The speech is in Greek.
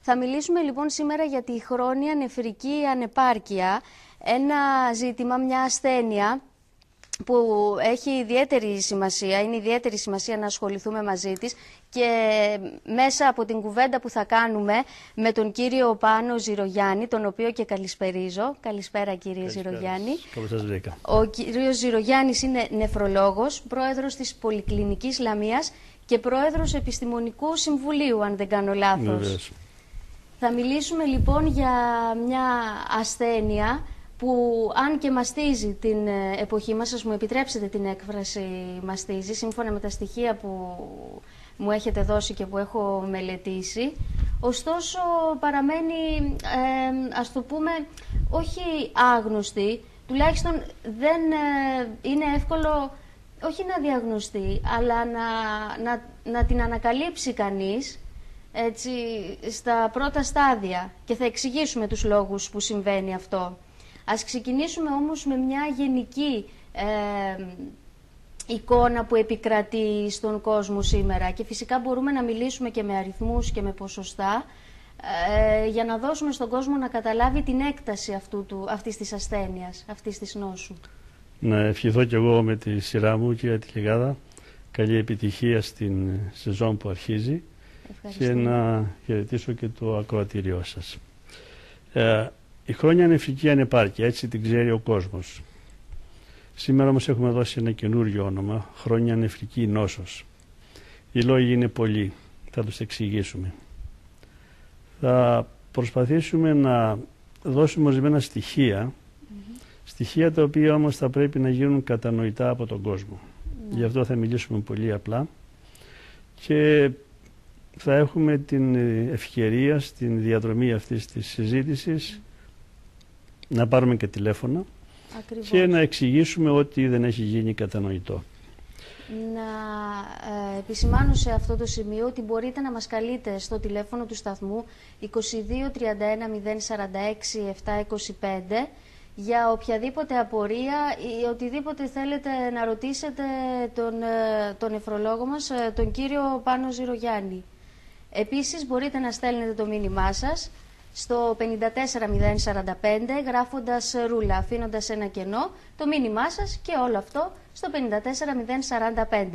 Θα μιλήσουμε λοιπόν σήμερα για τη χρόνια νεφρική ανεπάρκεια, ένα ζήτημα, μια ασθένεια που έχει ιδιαίτερη σημασία, είναι ιδιαίτερη σημασία να ασχοληθούμε μαζί της και μέσα από την κουβέντα που θα κάνουμε με τον κύριο Πάνο Ζηρογιάννη, τον οποίο και καλησπερίζω. Καλησπέρα κύριε Ζηρογιάννη. Καλώς σας βρήκα. Ο κύριος Ζηρογιάννης είναι νεφρολόγος, πρόεδρος της Πολυκλινικής Λαμίας και πρόεδρος Επιστημονικού Συμβουλίου, αν δεν κάνω λάθος. Βεβαίως. Θα μιλήσουμε λοιπόν για μια ασθένεια που αν και μαστίζει την εποχή μας, σας μου επιτρέψετε την έκφραση μαστίζει, σύμφωνα με τα στοιχεία που μου έχετε δώσει και που έχω μελετήσει, ωστόσο παραμένει, ας το πούμε, όχι άγνωστη, τουλάχιστον δεν είναι εύκολο, όχι να διαγνωστεί, αλλά να την ανακαλύψει κανείς, έτσι, στα πρώτα στάδια, και θα εξηγήσουμε τους λόγους που συμβαίνει αυτό. Ας ξεκινήσουμε όμως με μια γενική εικόνα που επικρατεί στον κόσμο σήμερα και φυσικά μπορούμε να μιλήσουμε και με αριθμούς και με ποσοστά για να δώσουμε στον κόσμο να καταλάβει την έκταση αυτής της ασθένειας, αυτής της νόσου. Να ευχηθώ κι εγώ με τη σειρά μου, κυρία Τηλεγάδα, καλή επιτυχία στην σεζόν που αρχίζει. Και να χαιρετήσω και το ακροατήριό σας. Η χρόνια νεφρική ανεπάρκεια, έτσι την ξέρει ο κόσμος. Σήμερα όμως έχουμε δώσει ένα καινούριο όνομα, χρόνια νεφρική νόσος. Οι λόγοι είναι πολλοί, θα τους εξηγήσουμε. Θα προσπαθήσουμε να δώσουμε ορισμένα στοιχεία, στοιχεία τα οποία όμως θα πρέπει να γίνουν κατανοητά από τον κόσμο. Γι' αυτό θα μιλήσουμε πολύ απλά και θα έχουμε την ευκαιρία στην διαδρομή αυτής της συζήτησης να πάρουμε και τηλέφωνα. Ακριβώς. Και να εξηγήσουμε ό,τι δεν έχει γίνει κατανοητό. Να επισημάνω σε αυτό το σημείο ότι μπορείτε να μας καλείτε στο τηλέφωνο του σταθμού 22 31 046 725 για οποιαδήποτε απορία ή οτιδήποτε θέλετε να ρωτήσετε τον νεφρολόγο μας, τον κύριο Πάνο Ζηρογιάννη. Επίσης μπορείτε να στέλνετε το μήνυμά σας στο 54045 γράφοντας ρούλα, αφήνοντας ένα κενό, το μήνυμά σας και όλο αυτό στο 54045.